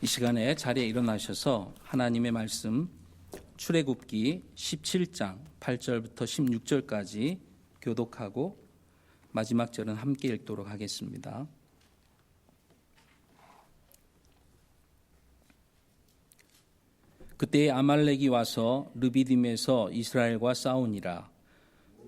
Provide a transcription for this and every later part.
이 시간에 자리에 일어나셔서 하나님의 말씀 출애굽기 17장 8절부터 16절까지 교독하고 마지막 절은 함께 읽도록 하겠습니다. 그때 아말렉이 와서 르비딤에서 이스라엘과 싸우니라.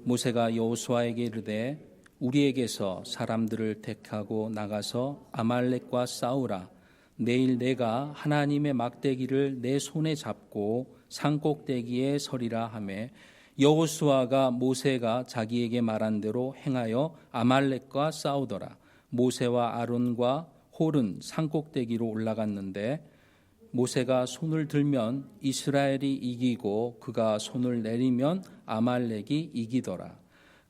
모세가 여호수아에게 이르되 우리에게서 사람들을 택하고 나가서 아말렉과 싸우라. 내일 내가 하나님의 막대기를 내 손에 잡고 산꼭대기에 서리라 하매 여호수아가 모세가 자기에게 말한 대로 행하여 아말렉과 싸우더라. 모세와 아론과 홀은 산꼭대기로 올라갔는데 모세가 손을 들면 이스라엘이 이기고 그가 손을 내리면 아말렉이 이기더라.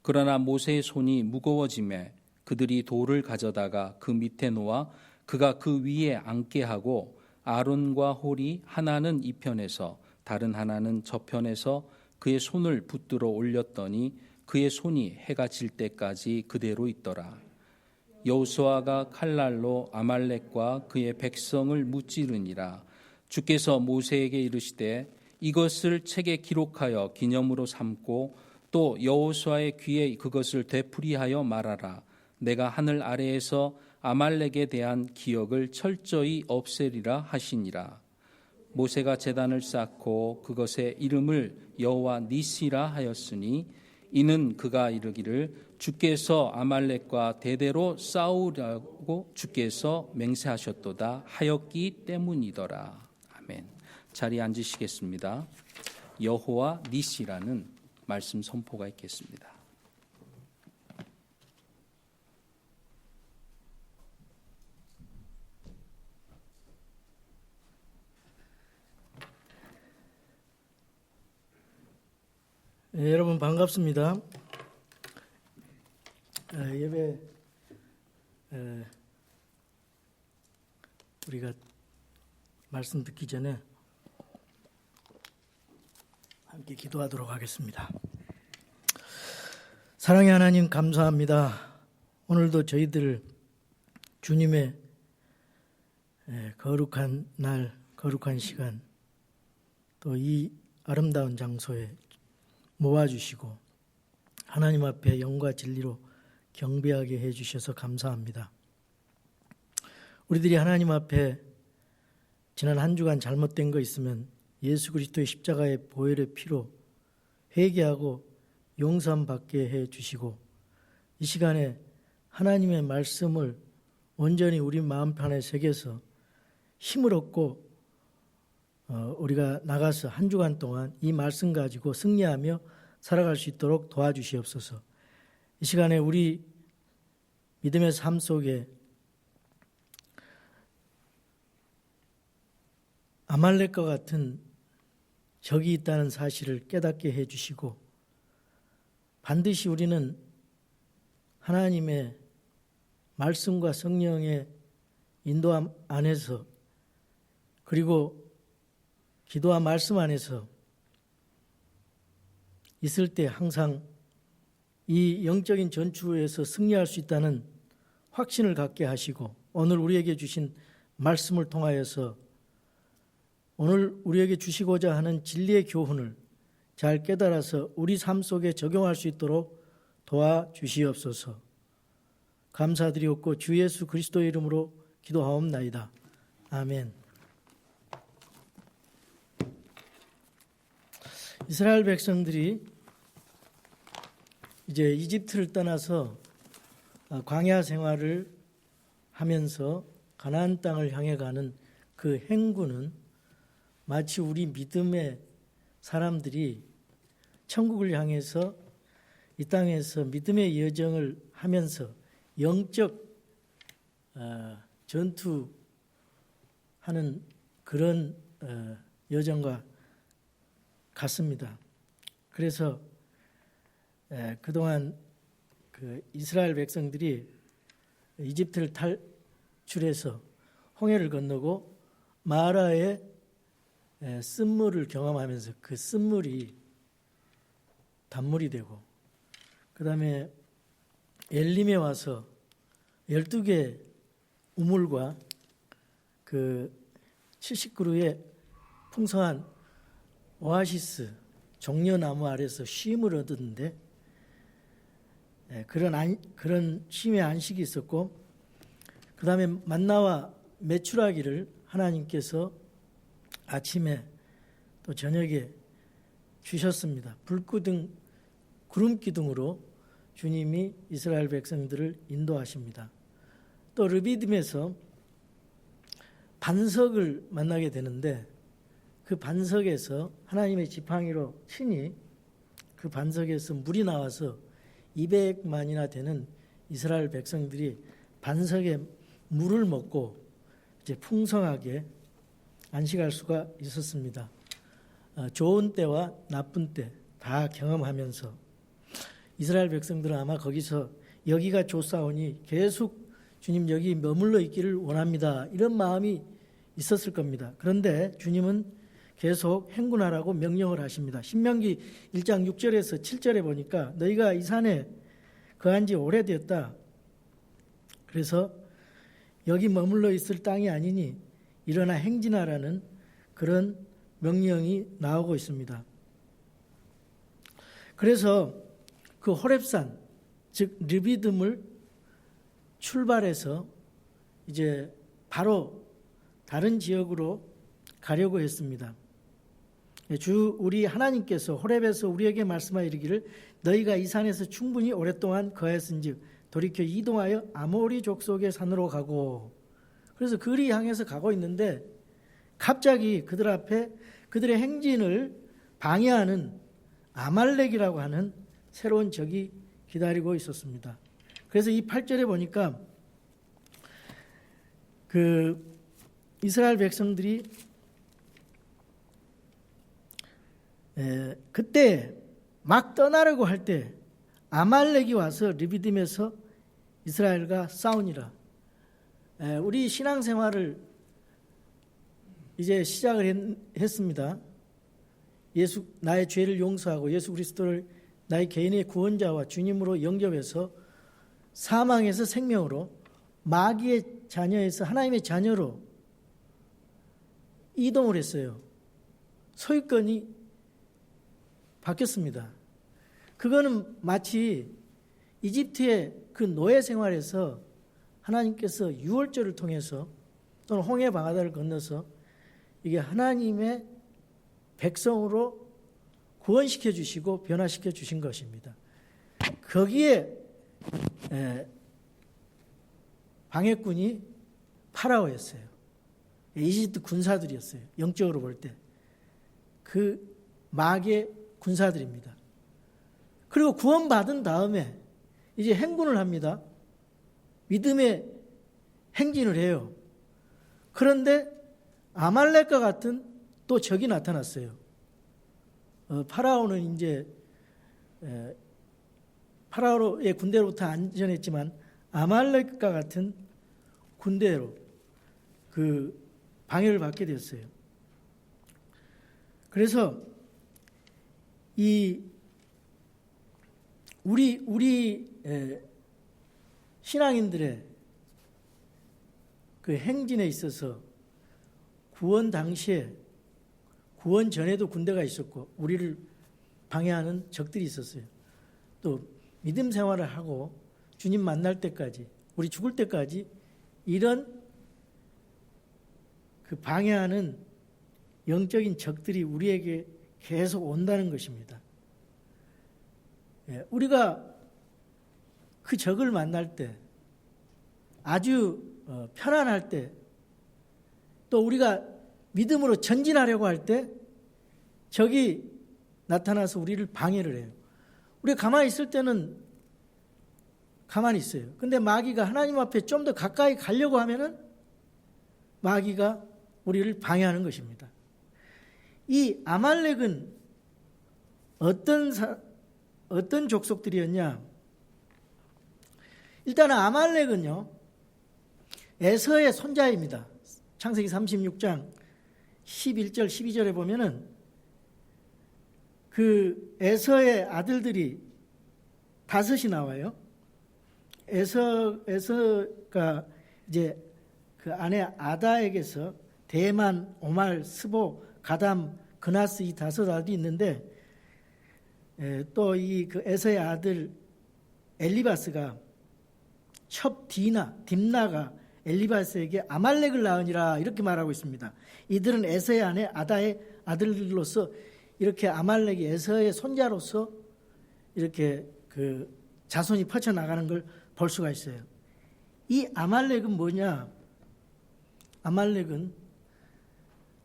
그러나 모세의 손이 무거워지매 그들이 돌을 가져다가 그 밑에 놓아 그가 그 위에 앉게 하고 아론과 홀이 하나는 이 편에서 다른 하나는 저 편에서 그의 손을 붙들어 올렸더니 그의 손이 해가 질 때까지 그대로 있더라. 여호수아가 칼날로 아말렉과 그의 백성을 무찌르니라. 주께서 모세에게 이르시되 이것을 책에 기록하여 기념으로 삼고 또 여호수아의 귀에 그것을 되풀이하여 말하라. 내가 하늘 아래에서 아말렉에 대한 기억을 철저히 없애리라 하시니라. 모세가 제단을 쌓고 그것의 이름을 여호와 니시라 하였으니 이는 그가 이르기를 주께서 아말렉과 대대로 싸우라고 주께서 맹세하셨도다 하였기 때문이더라. 아멘. 자리에 앉으시겠습니다. 여호와 니시라는 말씀 선포가 있겠습니다. 네, 여러분 반갑습니다. 예배 우리가 말씀 듣기 전에 함께 기도하도록 하겠습니다. 사랑의 하나님 감사합니다. 오늘도 저희들 주님의 거룩한 날, 거룩한 시간 또 이 아름다운 장소에 모아주시고 하나님 앞에 영과 진리로 경배하게 해주셔서 감사합니다. 우리들이 하나님 앞에 지난 한 주간 잘못된 거 있으면 예수 그리스도의 십자가의 보혈의 피로 회개하고 용서받게 해주시고 이 시간에 하나님의 말씀을 온전히 우리 마음판에 새겨서 힘을 얻고 우리가 나가서 한 주간 동안 이 말씀 가지고 승리하며 살아갈 수 있도록 도와주시옵소서. 이 시간에 우리 믿음의 삶 속에 아말렉과 같은 적이 있다는 사실을 깨닫게 해주시고 반드시 우리는 하나님의 말씀과 성령의 인도함 안에서 그리고 기도와 말씀 안에서 있을 때 항상 이 영적인 전투에서 승리할 수 있다는 확신을 갖게 하시고 오늘 우리에게 주신 말씀을 통하여서 오늘 우리에게 주시고자 하는 진리의 교훈을 잘 깨달아서 우리 삶 속에 적용할 수 있도록 도와주시옵소서. 감사드리옵고 주 예수 그리스도의 이름으로 기도하옵나이다. 아멘. 이스라엘 백성들이 이제 이집트를 떠나서 광야 생활을 하면서 가나안 땅을 향해 가는 그 행군은 마치 우리 믿음의 사람들이 천국을 향해서 이 땅에서 믿음의 여정을 하면서 영적 전투하는 그런 여정과 같습니다. 그래서 그동안 그 이스라엘 백성들이 이집트를 탈출해서 홍해를 건너고 마라의 쓴물을 경험하면서 그 쓴물이 단물이 되고 그 다음에 엘림에 와서 12개 우물과 그 70그루의 풍성한 오아시스 종려나무 아래서 쉼을 얻었는데 그런 쉼의 안식이 있었고, 그 다음에 만나와 메추라기를 하나님께서 아침에 또 저녁에 주셨습니다. 불기둥, 구름기둥으로 주님이 이스라엘 백성들을 인도하십니다. 또 르비딤에서 반석을 만나게 되는데, 그 반석에서 하나님의 지팡이로 치니 그 반석에서 물이 나와서 200만이나 되는 이스라엘 백성들이 반석에 물을 먹고 이제 풍성하게 안식할 수가 있었습니다. 좋은 때와 나쁜 때 다 경험하면서 이스라엘 백성들은 아마 거기서 여기가 좋사오니 계속 주님 여기 머물러 있기를 원합니다, 이런 마음이 있었을 겁니다. 그런데 주님은 계속 행군하라고 명령을 하십니다. 신명기 1장 6절에서 7절에 보니까 너희가 이 산에 거한 지 오래되었다. 그래서 여기 머물러 있을 땅이 아니니 일어나 행진하라는 그런 명령이 나오고 있습니다. 그래서 그 호렙산, 즉 르비딤을 출발해서 이제 바로 다른 지역으로 가려고 했습니다. 주 우리 하나님께서 호렙에서 우리에게 말씀하여 이르기를 너희가 이 산에서 충분히 오랫동안 거했은즉 돌이켜 이동하여 아모리 족속의 산으로 가고, 그래서 그리 향해서 가고 있는데 갑자기 그들 앞에 그들의 행진을 방해하는 아말렉이라고 하는 새로운 적이 기다리고 있었습니다. 그래서 이 8절에 보니까 그 이스라엘 백성들이 그때 막 떠나려고 할 때 아말렉이 와서 르비딤에서 이스라엘과 싸우니라. 우리 신앙생활을 이제 시작을 했습니다. 나의 죄를 용서하고 예수 그리스도를 나의 개인의 구원자와 주님으로 영접해서 사망에서 생명으로, 마귀의 자녀에서 하나님의 자녀로 이동을 했어요. 소유권이 바뀌었습니다. 그거는 마치 이집트의 그 노예 생활에서 하나님께서 유월절을 통해서 또는 홍해 바다를 건너서 이게 하나님의 백성으로 구원시켜 주시고 변화시켜 주신 것입니다. 거기에 방해꾼이 파라오였어요. 이집트 군사들이었어요. 영적으로 볼 때 그 마귀의 군사들입니다. 그리고 구원받은 다음에 이제 행군을 합니다. 믿음의 행진을 해요. 그런데 아말렉과 같은 또 적이 나타났어요. 파라오는 이제 파라오의 군대로부터 안전했지만 아말렉과 같은 군대로 그 방해를 받게 됐어요. 그래서 이 우리 신앙인들의 그 행진에 있어서 구원 당시에, 구원 전에도 군대가 있었고 우리를 방해하는 적들이 있었어요. 또 믿음 생활을 하고 주님 만날 때까지, 우리 죽을 때까지 이런 그 방해하는 영적인 적들이 우리에게 계속 온다는 것입니다. 우리가 그 적을 만날 때, 아주 편안할 때, 또 우리가 믿음으로 전진하려고 할 때 적이 나타나서 우리를 방해를 해요. 우리가 가만히 있을 때는 가만히 있어요. 근데 마귀가 하나님 앞에 좀 더 가까이 가려고 하면은 마귀가 우리를 방해하는 것입니다. 이 아말렉은 어떤 족속들이었냐? 일단은 아말렉은요, 에서의 손자입니다. 창세기 36장 11절 12절에 보면은 그 에서의 아들들이 5이 나와요. 에서가 이제 그 아내 아다에게서 대만, 오말, 스보, 가담, 그나스 이 5아들이 있는데 또 이 그 에서의 아들 엘리바스가 딥나가 엘리바스에게 아말렉을 낳으니라 이렇게 말하고 있습니다. 이들은 에서의 아내 아다의 아들로서 이렇게 아말렉이 에서의 손자로서 이렇게 그 자손이 퍼져나가는 걸 볼 수가 있어요. 이 아말렉은 뭐냐? 아말렉은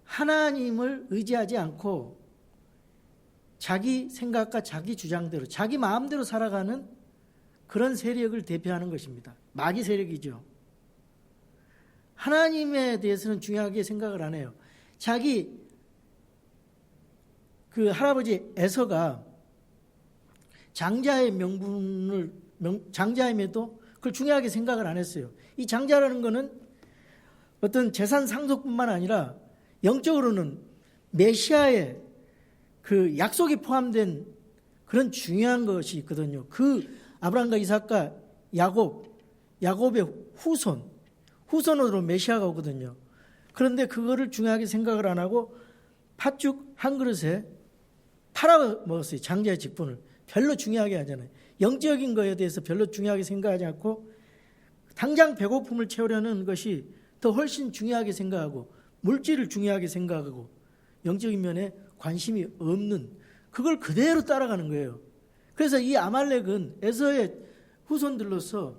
하나님을 의지하지 않고 자기 생각과 자기 주장대로 자기 마음대로 살아가는 그런 세력을 대표하는 것입니다. 마귀 세력이죠. 하나님에 대해서는 중요하게 생각을 안 해요. 자기 그 할아버지 에서가 장자의 장자임에도 그걸 중요하게 생각을 안 했어요. 이 장자라는 거는 어떤 재산 상속뿐만 아니라 영적으로는 메시아의 그 약속이 포함된 그런 중요한 것이 있거든요. 그 아브라함과 이삭과 야곱의 후손으로 메시아가 오거든요. 그런데 그거를 중요하게 생각을 안 하고 팥죽 한 그릇에 팔아먹었어요. 장자의 직분을. 별로 중요하게 하잖아요. 영적인 거에 대해서 별로 중요하게 생각하지 않고 당장 배고픔을 채우려는 것이 더 훨씬 중요하게 생각하고 물질을 중요하게 생각하고 영적인 면에 관심이 없는 그걸 그대로 따라가는 거예요. 그래서 이 아말렉은 에서의 후손들로서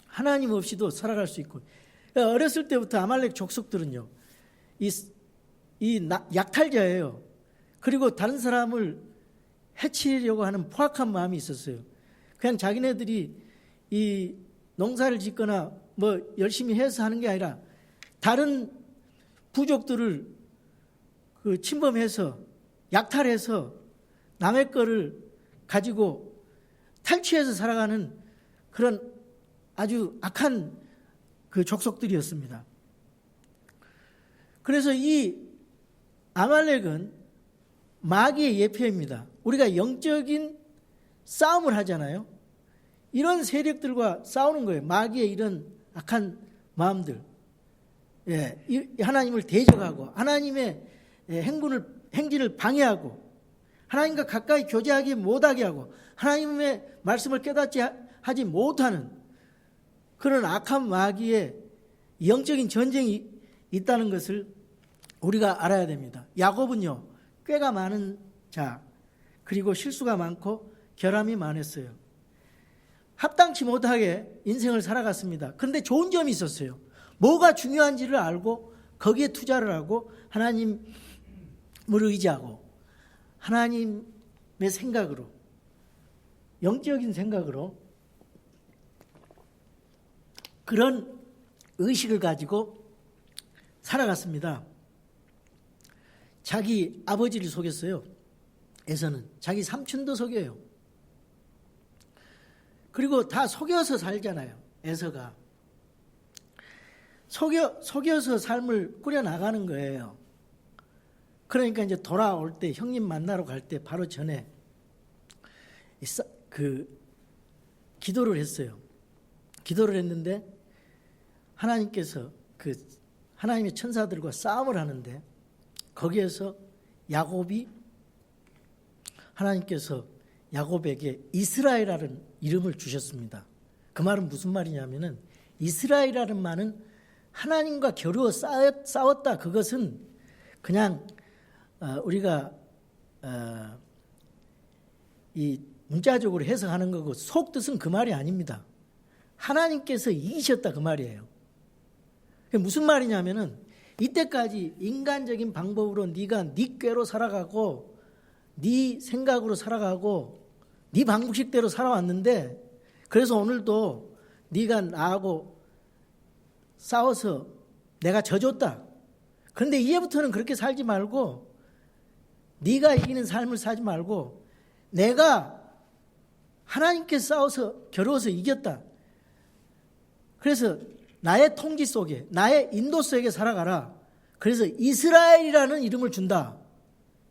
하나님 없이도 살아갈 수 있고 어렸을 때부터 아말렉 족속들은요. 약탈자예요. 그리고 다른 사람을 해치려고 하는 포악한 마음이 있었어요. 그냥 자기네들이 이 농사를 짓거나 뭐 열심히 해서 하는 게 아니라 다른 부족들을 그 침범해서 약탈해서 남의 거를 가지고 탈취해서 살아가는 그런 아주 악한 그 족속들이었습니다. 그래서 이 아말렉은 마귀의 예표입니다. 우리가 영적인 싸움을 하잖아요. 이런 세력들과 싸우는 거예요. 마귀의 이런 악한 마음들. 하나님을 대적하고 하나님의 행진을 방해하고 하나님과 가까이 교제하기 못하게 하고 하나님의 말씀을 깨닫지 하지 못하는 그런 악한 마귀의 영적인 전쟁이 있다는 것을 우리가 알아야 됩니다. 야곱은요, 꾀가 많은 자, 그리고 실수가 많고 결함이 많았어요. 합당치 못하게 인생을 살아갔습니다. 그런데 좋은 점이 있었어요. 뭐가 중요한지를 알고 거기에 투자를 하고 하나님을 의지하고 하나님의 생각으로 영적인 생각으로 그런 의식을 가지고 살아갔습니다. 자기 아버지를 속였어요. 에서는 자기 삼촌도 속여요. 그리고 다 속여서 살잖아요. 에서가 속여서 삶을 꾸려나가는 거예요. 그러니까 이제 돌아올 때 형님 만나러 갈 때 바로 전에 기도를 했어요. 기도를 했는데 하나님께서 하나님의 천사들과 싸움을 하는데 거기에서 하나님께서 야곱에게 이스라엘이라는 이름을 주셨습니다. 그 말은 무슨 말이냐면은 이스라엘이라는 말은 하나님과 겨루어 싸웠다. 그것은 그냥 우리가 이 문자적으로 해석하는 거고 속뜻은 그 말이 아닙니다. 하나님께서 이기셨다 그 말이에요. 무슨 말이냐면은 이때까지 인간적인 방법으로 네가 네 꾀로 살아가고 네 생각으로 살아가고 네 방식대로 살아왔는데 그래서 오늘도 네가 나하고 싸워서 내가 져줬다. 그런데 이제부터는 그렇게 살지 말고 네가 이기는 삶을 살지 말고 내가 하나님께서 싸워서 겨루어서 이겼다. 그래서 나의 통지 속에 나의 인도 속에 살아가라. 그래서 이스라엘이라는 이름을 준다.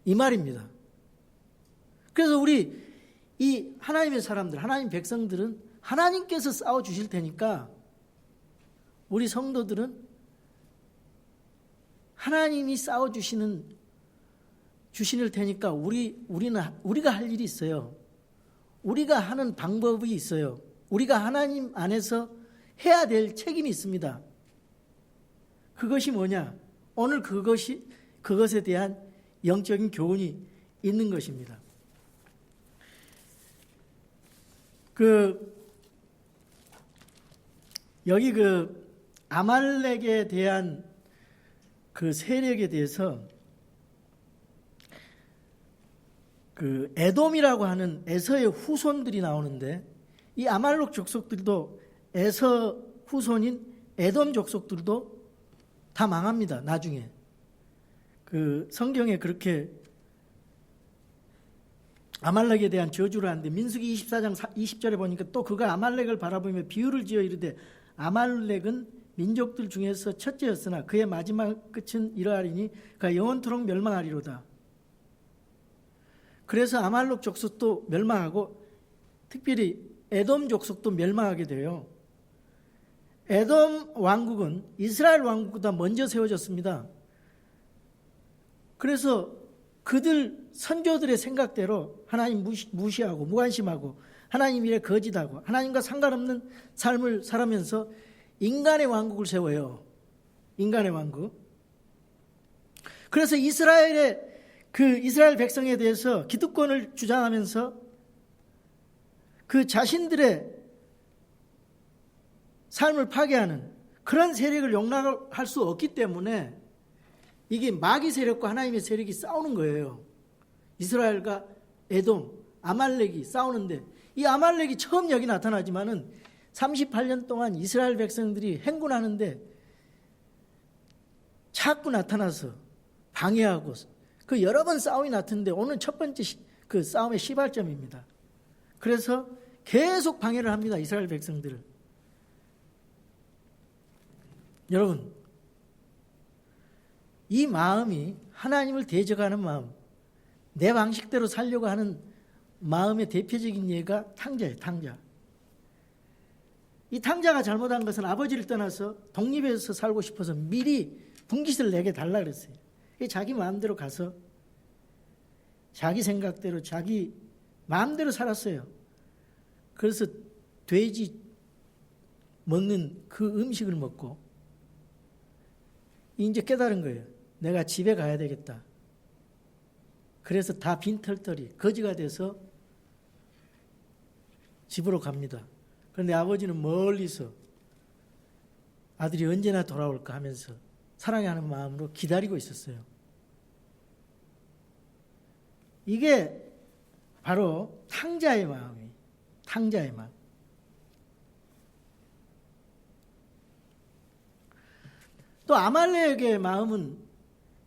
이 말입니다. 그래서 우리 이 하나님의 사람들, 하나님 백성들은 하나님께서 싸워주실 테니까 우리 성도들은 하나님이 싸워 주시는 주신을 테니까 우리가 할 일이 있어요. 우리가 하는 방법이 있어요. 우리가 하나님 안에서 해야 될 책임이 있습니다. 그것이 뭐냐? 오늘 그것에 대한 영적인 교훈이 있는 것입니다. 여기 아말렉에 대한 그 세력에 대해서 에돔이라고 하는 에서의 후손들이 나오는데, 이 아말렉 족속들도 에서 후손인 에돔 족속들도 다 망합니다. 나중에 성경에 그렇게 아말렉에 대한 저주를 하는데, 민수기 24장 20절에 보니까 또 그가 아말렉을 바라보며 비유를 지어 이르되 아말렉은 민족들 중에서 첫째였으나 그의 마지막 끝은 이러하리니 그가 영원토록 멸망하리로다. 그래서 아말렉 족속도 멸망하고 특별히 에돔 족속도 멸망하게 돼요. 에돔 왕국은 이스라엘 왕국보다 먼저 세워졌습니다. 그래서 그들 선조들의 생각대로 하나님 무시하고 무관심하고 하나님 일에 거짓하고 하나님과 상관없는 삶을 살아면서 인간의 왕국을 세워요. 인간의 왕국. 그래서 이스라엘 백성에 대해서 기득권을 주장하면서 그 자신들의 삶을 파괴하는 그런 세력을 용납할 수 없기 때문에 이게 마귀 세력과 하나님의 세력이 싸우는 거예요. 이스라엘과 에돔, 아말렉이 싸우는데, 이 아말렉이 처음 여기 나타나지만은 38년 동안 이스라엘 백성들이 행군하는데 자꾸 나타나서 방해하고 여러 번 싸움이 났는데 오늘 첫 번째 싸움의 시발점입니다. 그래서 계속 방해를 합니다. 이스라엘 백성들을. 여러분, 이 마음이 하나님을 대적하는 마음, 내 방식대로 살려고 하는 마음의 대표적인 예가 탕자예요. 탕자. 이 탕자가 잘못한 것은 아버지를 떠나서 독립해서 살고 싶어서 미리 분깃을 내게 달라 그랬어요. 자기 마음대로 가서 자기 생각대로 자기 마음대로 살았어요. 그래서 돼지 먹는 그 음식을 먹고 이제 깨달은 거예요. 내가 집에 가야 되겠다. 그래서 다 빈털터리 거지가 돼서 집으로 갑니다. 그런데 아버지는 멀리서 아들이 언제나 돌아올까 하면서 사랑하는 마음으로 기다리고 있었어요. 이게 바로 탕자의 마음이에요. 탕자의 마음. 또 아말렉의 마음은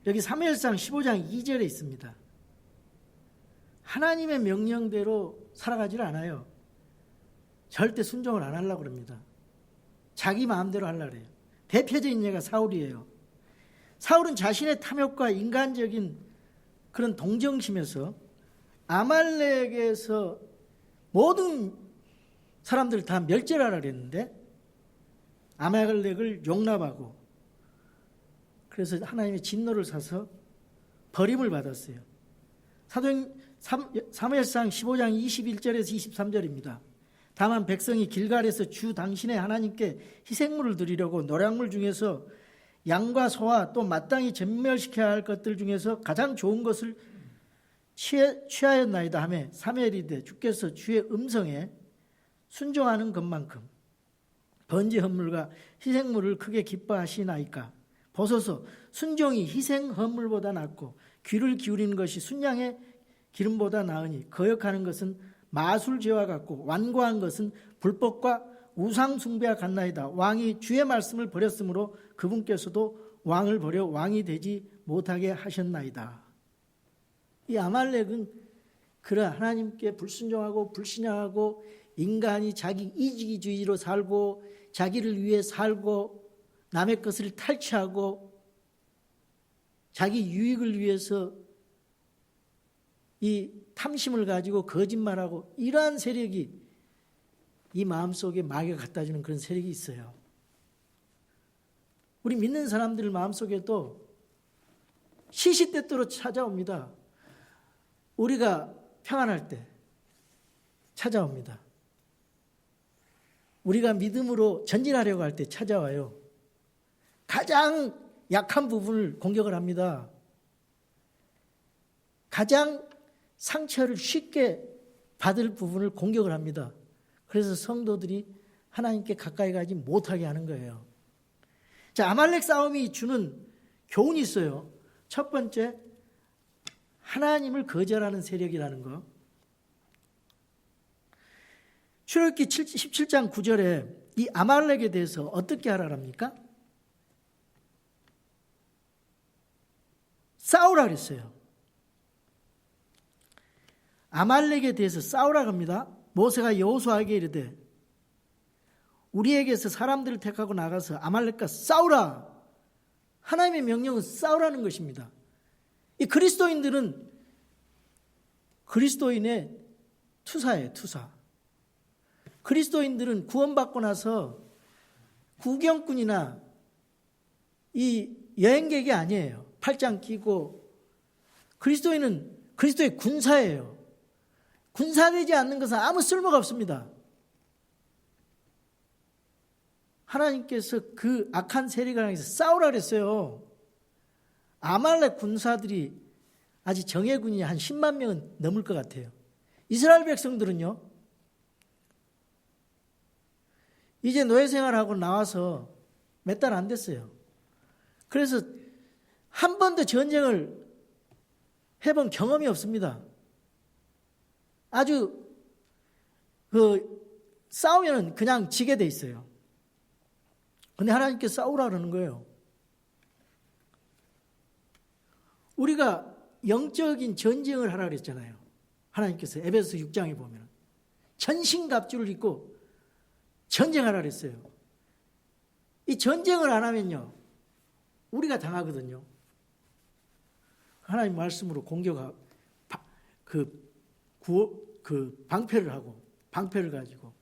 여기 사무엘상 15장 2절에 있습니다. 하나님의 명령대로 살아가지를 않아요. 절대 순종을 안 하려고 그럽니다. 자기 마음대로 하려고 그래요. 대표적인 예가 사울이에요. 사울은 자신의 탐욕과 인간적인 그런 동정심에서 아말렉에서 모든 사람들을 다 멸절하라 그랬는데 아말렉을 용납하고 그래서 하나님의 진노를 사서 버림을 받았어요. 사무엘상 15장 21절에서 23절입니다. 다만 백성이 길갈에서 주 당신의 하나님께 희생물을 드리려고 노량물 중에서 양과 소와 또 마땅히 전멸시켜야 할 것들 중에서 가장 좋은 것을 취하였나이다 하며 사무엘이 이르되 주께서 주의 음성에 순종하는 것만큼 번제 헌물과 희생물을 크게 기뻐하시나이까. 보소서, 순종이 희생 헌물보다 낫고 귀를 기울이는 것이 순양의 기름보다 나으니 거역하는 것은 마술죄와 같고 완고한 것은 불법과 우상 숭배와 같나이다. 왕이 주의 말씀을 버렸으므로 그분께서도 왕을 버려 왕이 되지 못하게 하셨나이다. 이 아말렉은 그런 하나님께 불순종하고 불신앙하고 인간이 자기 이기주의로 살고 자기를 위해 살고 남의 것을 탈취하고 자기 유익을 위해서 이 탐심을 가지고 거짓말하고 이러한 세력이 이 마음속에 마귀가 갖다 주는 그런 세력이 있어요. 우리 믿는 사람들 마음속에도 시시때때로 찾아옵니다. 우리가 평안할 때 찾아옵니다. 우리가 믿음으로 전진하려고 할 때 찾아와요. 가장 약한 부분을 공격을 합니다. 가장 상처를 쉽게 받을 부분을 공격을 합니다. 그래서 성도들이 하나님께 가까이 가지 못하게 하는 거예요. 자, 아말렉 싸움이 주는 교훈이 있어요. 첫 번째, 하나님을 거절하는 세력이라는 거. 출애굽기 17장 9절에 이 아말렉에 대해서 어떻게 하라랍니까? 싸우라 그랬어요. 아말렉에 대해서 싸우라 합니다. 모세가 여호수아에게 이르되 우리에게서 사람들을 택하고 나가서 아말렉과 싸우라. 하나님의 명령은 싸우라는 것입니다. 이 그리스도인들은 그리스도인의 투사예요, 투사. 그리스도인들은 구원받고 나서 구경꾼이나 이 여행객이 아니에요. 팔짱 끼고. 그리스도인은 그리스도의 군사예요. 군사되지 않는 것은 아무 쓸모가 없습니다. 하나님께서 그 악한 세력을 향해서 싸우라 그랬어요. 아말렉 군사들이 아직 정예군이 한 10만 명은 넘을 것 같아요. 이스라엘 백성들은요, 이제 노예 생활하고 나와서 몇 달 안 됐어요. 그래서 한 번도 전쟁을 해본 경험이 없습니다. 아주 싸우면 그냥 지게 돼 있어요. 근데 하나님께 싸우라 그러는 거예요. 우리가 영적인 전쟁을 하라 그랬잖아요. 하나님께서 에베소 6장에 보면 전신갑주를 입고 전쟁하라 그랬어요. 이 전쟁을 안 하면요, 우리가 당하거든요. 하나님 말씀으로 공격하고 방패를 하고, 방패를 가지고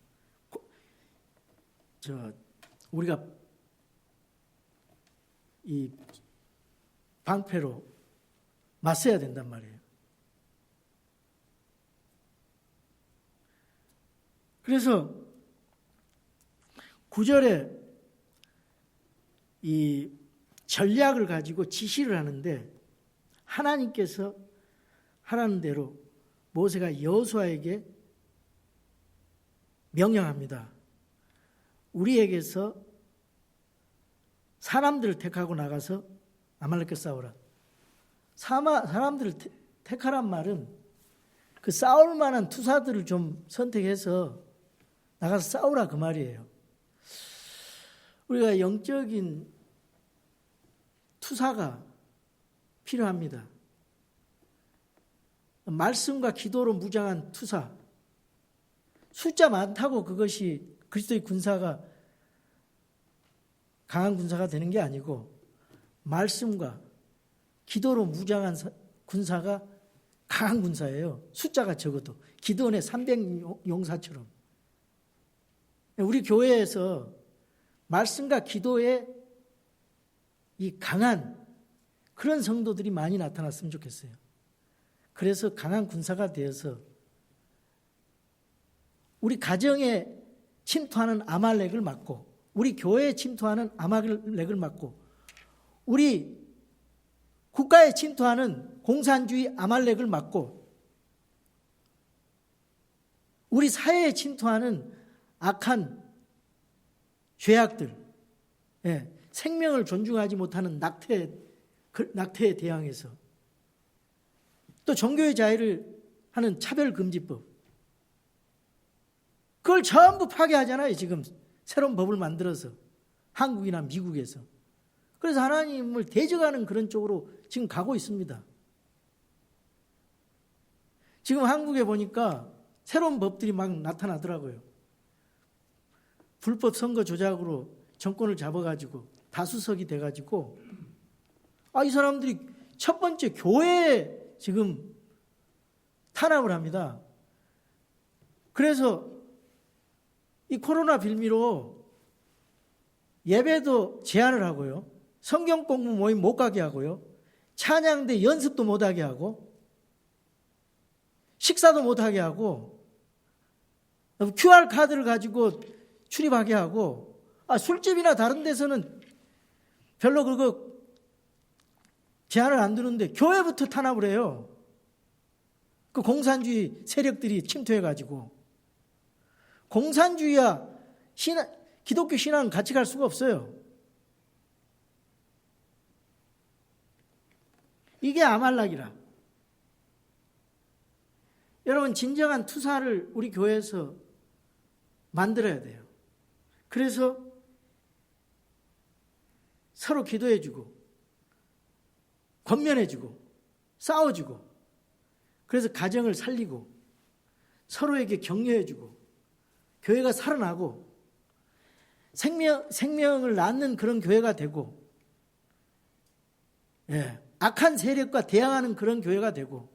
우리가 이 방패로 맞서야 된단 말이에요. 그래서 9절에 이 전략을 가지고 지시를 하는데, 하나님께서 하라는 대로 모세가 여호수아에게 명령합니다. 우리에게서 사람들을 택하고 나가서 아말렉과 싸우라. 사람들을 택하란 말은 그 싸울 만한 투사들을 좀 선택해서 나가서 싸우라 그 말이에요. 우리가 영적인 투사가 필요합니다. 말씀과 기도로 무장한 투사. 숫자 많다고 그것이 그리스도의 군사가 강한 군사가 되는 게 아니고, 말씀과 기도로 무장한 군사가 강한 군사예요. 숫자가 적어도 기드온의 300용사처럼. 우리 교회에서 말씀과 기도에 이 강한 그런 성도들이 많이 나타났으면 좋겠어요. 그래서 강한 군사가 되어서 우리 가정에 침투하는 아말렉을 막고, 우리 교회에 침투하는 아말렉을 막고, 우리 국가에 침투하는 공산주의 아말렉을 막고, 우리 사회에 침투하는 악한 죄악들, 생명을 존중하지 못하는 낙태에 대항해서, 또 종교의 자유를 하는 차별금지법, 그걸 전부 파괴하잖아요. 지금 새로운 법을 만들어서 한국이나 미국에서. 그래서 하나님을 대적하는 그런 쪽으로 지금 가고 있습니다. 지금 한국에 보니까 새로운 법들이 막 나타나더라고요. 불법 선거 조작으로 정권을 잡아가지고 다수석이 돼가지고, 이 사람들이 첫 번째 교회에 지금 탄압을 합니다. 그래서 이 코로나 빌미로 예배도 제한을 하고요, 성경 공부 모임 못 가게 하고요, 찬양대 연습도 못하게 하고 식사도 못하게 하고 QR카드를 가지고 출입하게 하고 술집이나 다른 데서는 별로 그거 제한을 안 두는데 교회부터 탄압을 해요. 그 공산주의 세력들이 침투해가지고 공산주의와 기독교 신앙은 같이 갈 수가 없어요. 이게 아말렉이라. 여러분 진정한 투사를 우리 교회에서 만들어야 돼요. 그래서 서로 기도해주고 권면해주고 싸워주고 그래서 가정을 살리고 서로에게 격려해주고 교회가 살아나고 생명을 낳는 그런 교회가 되고 악한 세력과 대항하는 그런 교회가 되고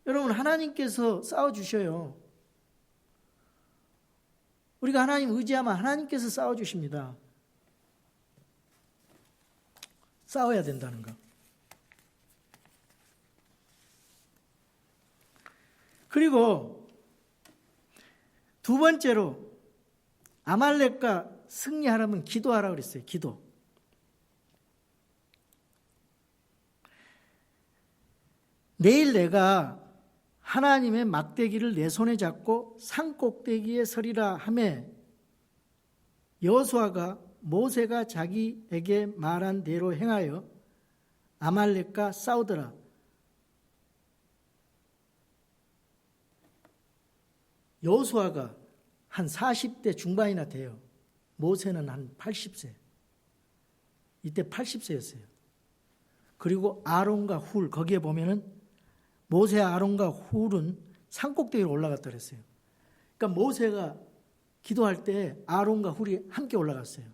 여러분 하나님께서 싸워주셔요. 우리가 하나님 의지하면 하나님께서 싸워주십니다. 싸워야 된다는 거. 그리고 두 번째로 아말렉과 승리하려면 기도하라고 그랬어요. 기도. 내일 내가 하나님의 막대기를 내 손에 잡고 산 꼭대기에 서리라 하매 여호수아가 모세가 자기에게 말한 대로 행하여 아말렉과 싸우더라. 여호수아가 한 40대 중반이나 돼요. 모세는 한 80세. 이때 80세였어요. 그리고 아론과 훌 거기에 보면은 모세 아론과 훌은 산꼭대기로 올라갔다 그랬어요. 그러니까 모세가 기도할 때 아론과 훌이 함께 올라갔어요.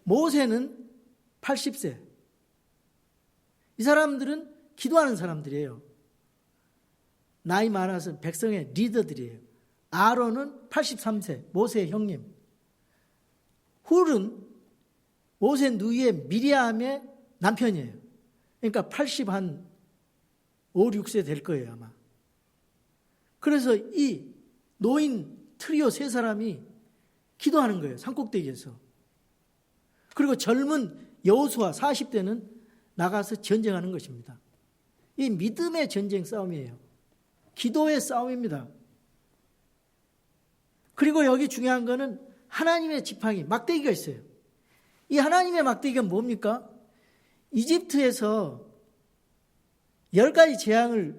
모세는 80세. 이 사람들은 기도하는 사람들이에요. 나이 많아서 백성의 리더들이에요. 아론은 83세, 모세의 형님. 훌은 모세 누이의 미리암의 남편이에요. 그러니까 85, 6세 될 거예요 아마. 그래서 이 노인 트리오 세 사람이 기도하는 거예요. 산꼭대기에서. 그리고 젊은 여호수아 40대는 나가서 전쟁하는 것입니다. 이 믿음의 전쟁 싸움이에요. 기도의 싸움입니다. 그리고 여기 중요한 거는 하나님의 지팡이, 막대기가 있어요. 이 하나님의 막대기가 뭡니까? 이집트에서 10가지 재앙을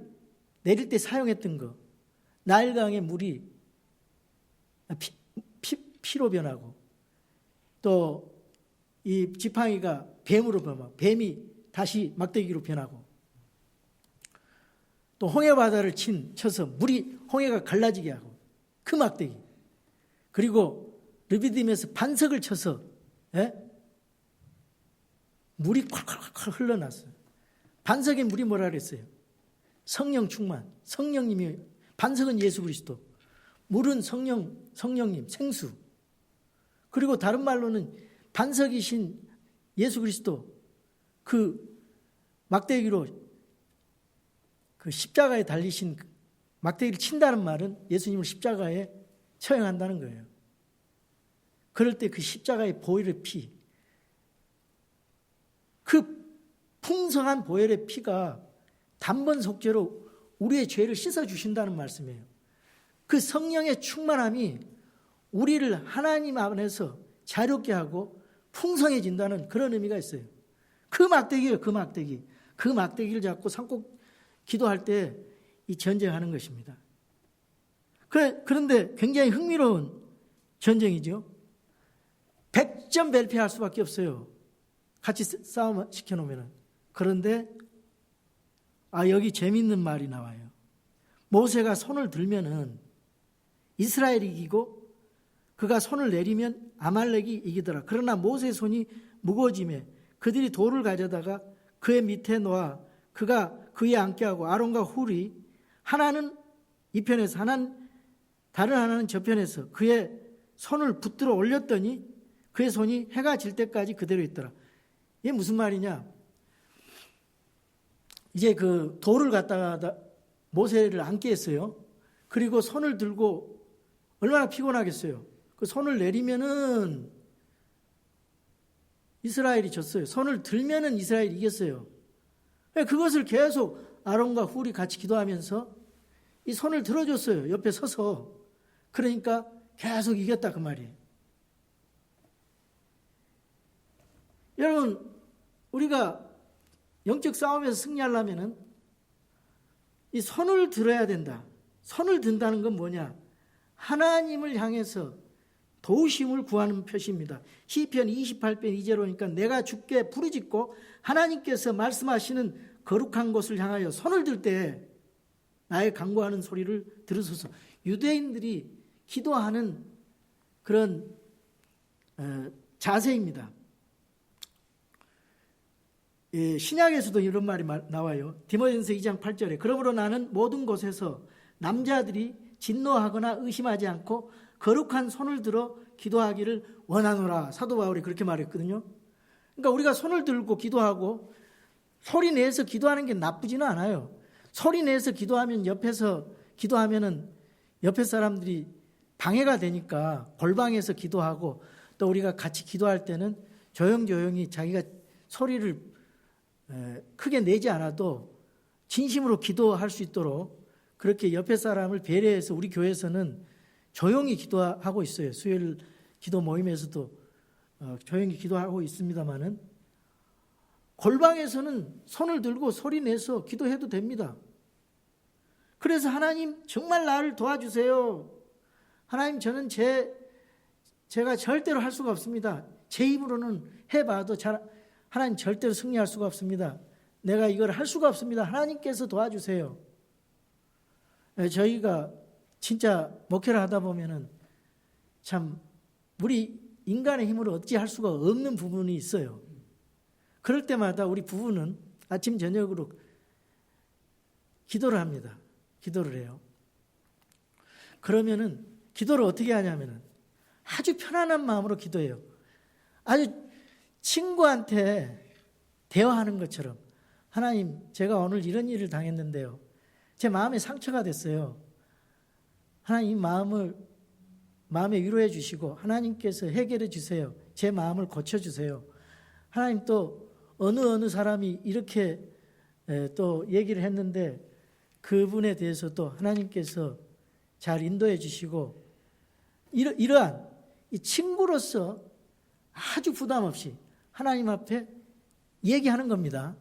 내릴 때 사용했던 거. 나일강의 물이 피로 변하고 또 이 지팡이가 뱀으로 변하고 뱀이 다시 막대기로 변하고 또 홍해바다를 쳐서 물이 홍해가 갈라지게 하고 그 막대기. 그리고 르비딤에서 반석을 쳐서 물이 콸콸콸 흘러났어요. 반석에 물이 뭐라 그랬어요? 성령 충만. 성령님이 반석은 예수 그리스도. 물은 성령님 생수. 그리고 다른 말로는 반석이신 예수 그리스도 그 막대기로 그 십자가에 달리신 막대기를 친다는 말은 예수님을 십자가에 처형한다는 거예요. 그럴 때 그 십자가의 보혈의 피, 그 풍성한 보혈의 피가 단번 속죄로 우리의 죄를 씻어주신다는 말씀이에요. 그 성령의 충만함이 우리를 하나님 안에서 자유롭게 하고 풍성해진다는 그런 의미가 있어요. 그 막대기예요. 그 막대기. 그 막대기를 잡고 산꼭 기도할 때 이 전쟁하는 것입니다. 그런데 굉장히 흥미로운 전쟁이죠. 100점 벨피할 수밖에 없어요. 같이 싸움 시켜놓으면. 그런데 여기 재밌는 말이 나와요. 모세가 손을 들면은 이스라엘이 이기고 그가 손을 내리면 아말렉이 이기더라. 그러나 모세의 손이 무거워지매 그들이 돌을 가져다가 그의 밑에 놓아 그가 그에 앉게 하고 아론과 훌이 하나는 이 편에서 다른 하나는 저 편에서 그의 손을 붙들어 올렸더니 그의 손이 해가 질 때까지 그대로 있더라. 이게 무슨 말이냐? 이제 그 돌을 갖다가 모세를 앉게 했어요. 그리고 손을 들고 얼마나 피곤하겠어요. 그 손을 내리면은 이스라엘이 졌어요. 손을 들면은 이스라엘이 이겼어요. 그것을 계속 아론과 훌이 같이 기도하면서 이 손을 들어줬어요. 옆에 서서. 그러니까 계속 이겼다 그 말이에요. 여러분, 우리가 영적 싸움에서 승리하려면은 이 손을 들어야 된다. 손을 든다는 건 뭐냐? 하나님을 향해서 도우심을 구하는 표시입니다. 시편 28편 2절로니까 내가 주께 부르짖고 하나님께서 말씀하시는 거룩한 곳을 향하여 손을 들 때 나의 간구하는 소리를 들으소서. 유대인들이 기도하는 그런 자세입니다. 신약에서도 이런 말이 나와요. 디모데전서 2장 8절에 그러므로 나는 모든 곳에서 남자들이 진노하거나 의심하지 않고 거룩한 손을 들어 기도하기를 원하노라. 사도 바울이 그렇게 말했거든요. 그러니까 우리가 손을 들고 기도하고 소리 내서 기도하는 게 나쁘지는 않아요. 소리 내서 기도하면 옆에서 기도하면은 옆에 사람들이 방해가 되니까 골방에서 기도하고 또 우리가 같이 기도할 때는 조용조용히 자기가 소리를 크게 내지 않아도 진심으로 기도할 수 있도록 그렇게 옆에 사람을 배려해서 우리 교회에서는 조용히 기도하고 있어요. 수요일 기도 모임에서도 조용히 기도하고 있습니다만은 골방에서는 손을 들고 소리 내서 기도해도 됩니다. 그래서 하나님 정말 나를 도와주세요. 하나님 저는 제가 절대로 할 수가 없습니다. 제 힘으로는 해봐도 하나님 절대로 승리할 수가 없습니다. 내가 이걸 할 수가 없습니다. 하나님께서 도와주세요. 저희가 진짜 목회를 하다 보면은 참 우리 인간의 힘으로 어찌 할 수가 없는 부분이 있어요. 그럴 때마다 우리 부부는 아침 저녁으로 기도를 합니다. 기도를 해요. 그러면은 기도를 어떻게 하냐면은 아주 편안한 마음으로 기도해요. 아주 친구한테 대화하는 것처럼 하나님 제가 오늘 이런 일을 당했는데요. 제 마음에 상처가 됐어요. 하나님 마음에 위로해 주시고 하나님께서 해결해 주세요. 제 마음을 고쳐주세요. 하나님 또 어느 사람이 이렇게 또 얘기를 했는데 그분에 대해서도 하나님께서 잘 인도해 주시고 이러한 이 친구로서 아주 부담 없이 하나님 앞에 얘기하는 겁니다.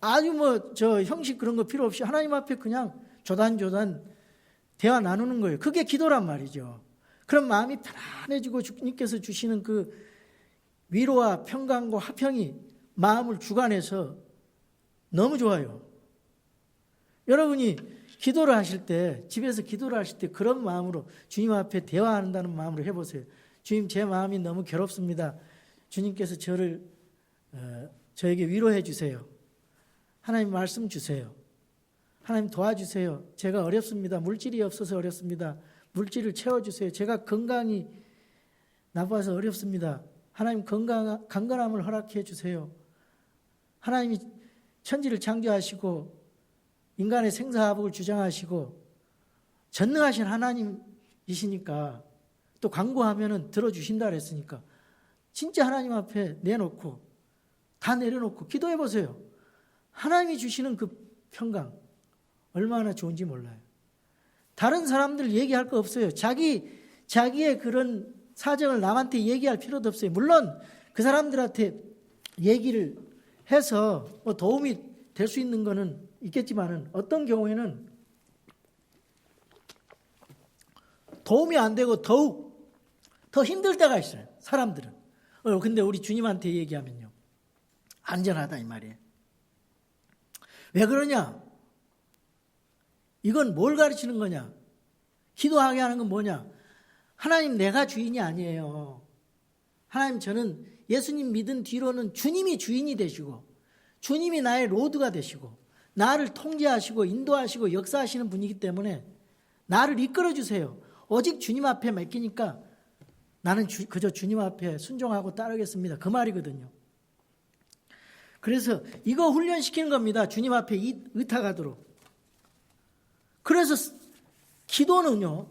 아주 형식 그런 거 필요 없이 하나님 앞에 그냥 조단조단 대화 나누는 거예요. 그게 기도란 말이죠. 그런 마음이 편안해지고 주님께서 주시는 그 위로와 평강과 화평이 마음을 주관해서 너무 좋아요. 여러분이 기도를 하실 때, 집에서 기도를 하실 때 그런 마음으로 주님 앞에 대화한다는 마음으로 해보세요. 주님, 제 마음이 너무 괴롭습니다. 주님께서 저에게 위로해 주세요. 하나님 말씀 주세요. 하나님 도와주세요. 제가 어렵습니다. 물질이 없어서 어렵습니다. 물질을 채워주세요. 제가 건강이 나빠서 어렵습니다. 하나님 강건함을 허락해 주세요. 하나님이 천지를 창조하시고 인간의 생사화복을 주장하시고 전능하신 하나님이시니까 또 간구하면은 들어주신다 그랬으니까 진짜 하나님 앞에 내놓고 다 내려놓고 기도해 보세요. 하나님이 주시는 그 평강 얼마나 좋은지 몰라요. 다른 사람들 얘기할 거 없어요. 자기의 그런 사정을 남한테 얘기할 필요도 없어요. 물론 그 사람들한테 얘기를 해서 도움이 될 수 있는 거는 있겠지만은 어떤 경우에는 도움이 안 되고 더욱 더 힘들 때가 있어요. 사람들은. 근데 우리 주님한테 얘기하면요. 안전하다 이 말이에요. 왜 그러냐? 이건 뭘 가르치는 거냐? 기도하게 하는 건 뭐냐? 하나님 내가 주인이 아니에요. 하나님 저는 예수님 믿은 뒤로는 주님이 주인이 되시고 주님이 나의 로드가 되시고 나를 통제하시고 인도하시고 역사하시는 분이기 때문에 나를 이끌어 주세요. 오직 주님 앞에 맡기니까 나는 그저 주님 앞에 순종하고 따르겠습니다. 그 말이거든요. 그래서 이거 훈련시키는 겁니다. 주님 앞에 의탁하도록. 그래서 기도는요,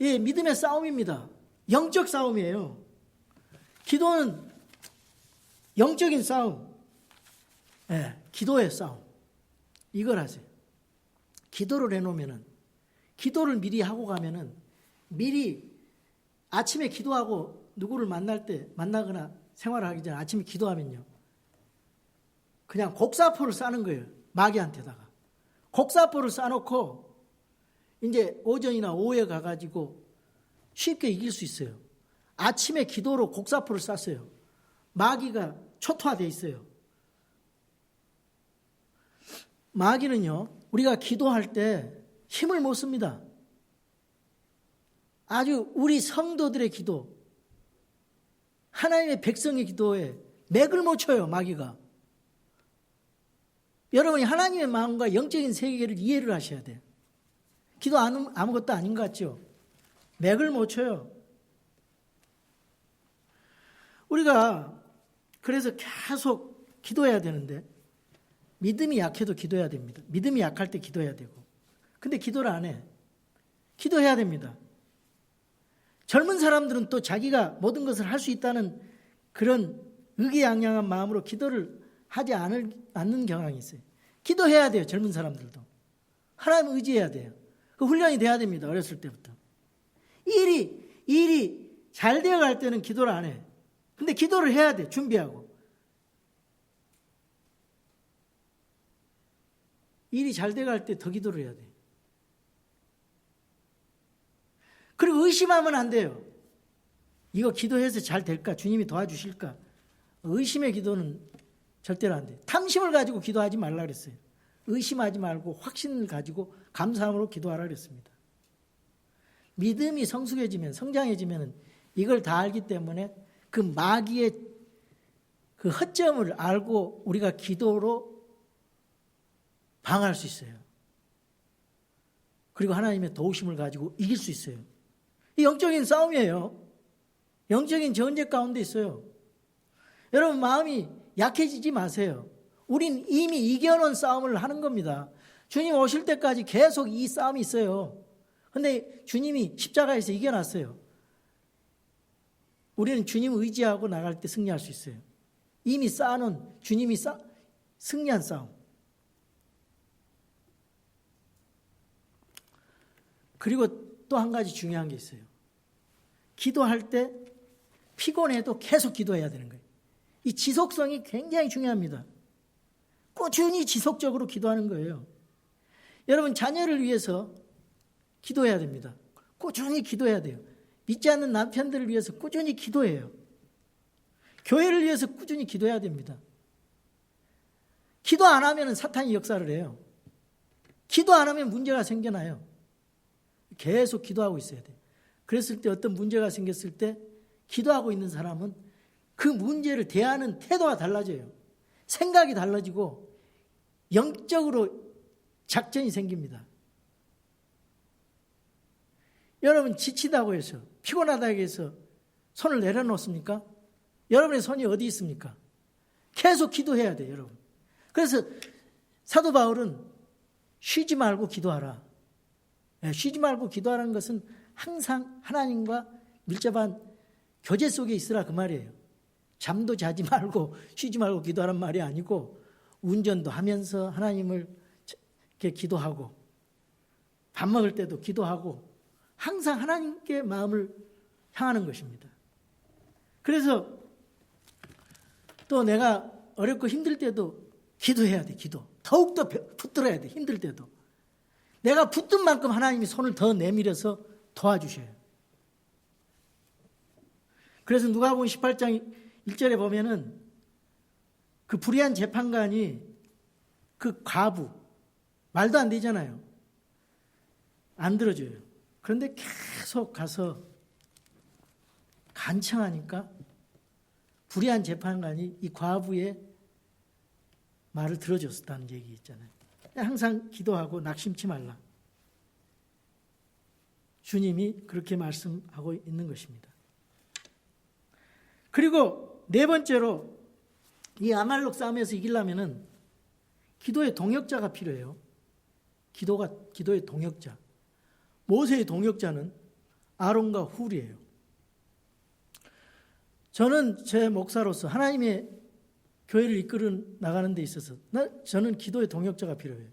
예, 믿음의 싸움입니다. 영적 싸움이에요. 기도는 영적인 싸움, 예, 기도의 싸움. 이걸 하세요. 기도를 해놓으면은, 기도를 미리 하고 가면은, 미리 아침에 기도하고 누구를 만나거나 생활을 하기 전에 아침에 기도하면요, 그냥 곡사포를 싸는 거예요. 마귀한테다가. 곡사포를 싸놓고, 이제 오전이나 오후에 가가지고 쉽게 이길 수 있어요. 아침에 기도로 곡사포를 쐈어요. 마귀가 초토화되어 있어요. 마귀는요, 우리가 기도할 때 힘을 못 씁니다. 아주 우리 성도들의 기도, 하나님의 백성의 기도에 맥을 못 쳐요, 마귀가. 여러분이 하나님의 마음과 영적인 세계를 이해를 하셔야 돼요. 기도 아무것도 아닌 것 같죠? 맥을 못 쳐요. 우리가 그래서 계속 기도해야 되는데, 믿음이 약해도 기도해야 됩니다. 믿음이 약할 때 기도해야 되고. 근데 기도를 안 해. 기도해야 됩니다. 젊은 사람들은 또 자기가 모든 것을 할 수 있다는 그런 의기양양한 마음으로 기도를 하지 않는 경향이 있어요. 기도해야 돼요, 젊은 사람들도. 하나님 의지해야 돼요. 그 훈련이 돼야 됩니다, 어렸을 때부터. 일이 잘 되어갈 때는 기도를 안 해. 근데 기도를 해야 돼, 준비하고. 일이 잘 돼갈 때 더 기도를 해야 돼. 그리고 의심하면 안 돼요. 이거 기도해서 잘 될까? 주님이 도와주실까? 의심의 기도는 절대로 안 돼요. 탐심을 가지고 기도하지 말라 그랬어요. 의심하지 말고 확신을 가지고 감사함으로 기도하라 그랬습니다. 믿음이 성숙해지면, 성장해지면 이걸 다 알기 때문에 그 마귀의 그 허점을 알고 우리가 기도로 방어할 수 있어요. 그리고 하나님의 도우심을 가지고 이길 수 있어요. 이 영적인 싸움이에요. 영적인 전쟁 가운데 있어요. 여러분 마음이 약해지지 마세요. 우린 이미 이겨놓은 싸움을 하는 겁니다. 주님 오실 때까지 계속 이 싸움이 있어요. 그런데 주님이 십자가에서 이겨놨어요. 우리는 주님 의지하고 나갈 때 승리할 수 있어요. 이미 쌓아놓은 주님이 승리한 싸움. 그리고 또 한 가지 중요한 게 있어요. 기도할 때 피곤해도 계속 기도해야 되는 거예요. 이 지속성이 굉장히 중요합니다. 꾸준히 지속적으로 기도하는 거예요. 여러분 자녀를 위해서 기도해야 됩니다. 꾸준히 기도해야 돼요. 믿지 않는 남편들을 위해서 꾸준히 기도해요. 교회를 위해서 꾸준히 기도해야 됩니다. 기도 안 하면 사탄이 역사를 해요. 기도 안 하면 문제가 생겨나요. 계속 기도하고 있어야 돼요. 그랬을 때 어떤 문제가 생겼을 때 기도하고 있는 사람은 그 문제를 대하는 태도가 달라져요. 생각이 달라지고 영적으로 작전이 생깁니다. 여러분 지치다고 해서 피곤하다고 해서 손을 내려놓습니까? 여러분의 손이 어디 있습니까? 계속 기도해야 돼요, 여러분. 그래서 사도 바울은 쉬지 말고 기도하라. 쉬지 말고 기도하라는 것은 항상 하나님과 밀접한 교제 속에 있으라 그 말이에요. 잠도 자지 말고 쉬지 말고 기도하란 말이 아니고 운전도 하면서 하나님을 이렇게 기도하고 밥 먹을 때도 기도하고 항상 하나님께 마음을 향하는 것입니다. 그래서 또 내가 어렵고 힘들 때도 기도해야 돼. 기도. 더욱더 붙들어야 돼. 힘들 때도. 내가 붙든 만큼 하나님이 손을 더 내밀어서 도와주셔요. 그래서 누가복음 18장 1절에 보면은 그 불의한 재판관이 그 과부 말도 안 되잖아요. 안 들어줘요. 그런데 계속 가서 간청하니까 불의한 재판관이 이 과부의 말을 들어줬다는 얘기 있잖아요. 항상 기도하고 낙심치 말라. 주님이 그렇게 말씀하고 있는 것입니다. 그리고 네 번째로 이 아말렉 싸움에서 이기려면은 기도의 동역자가 필요해요. 기도의 동역자. 모세의 동역자는 아론과 훌이에요. 저는 제 목사로서 하나님의 교회를 이끌어 나가는 데 있어서 저는 기도의 동역자가 필요해요.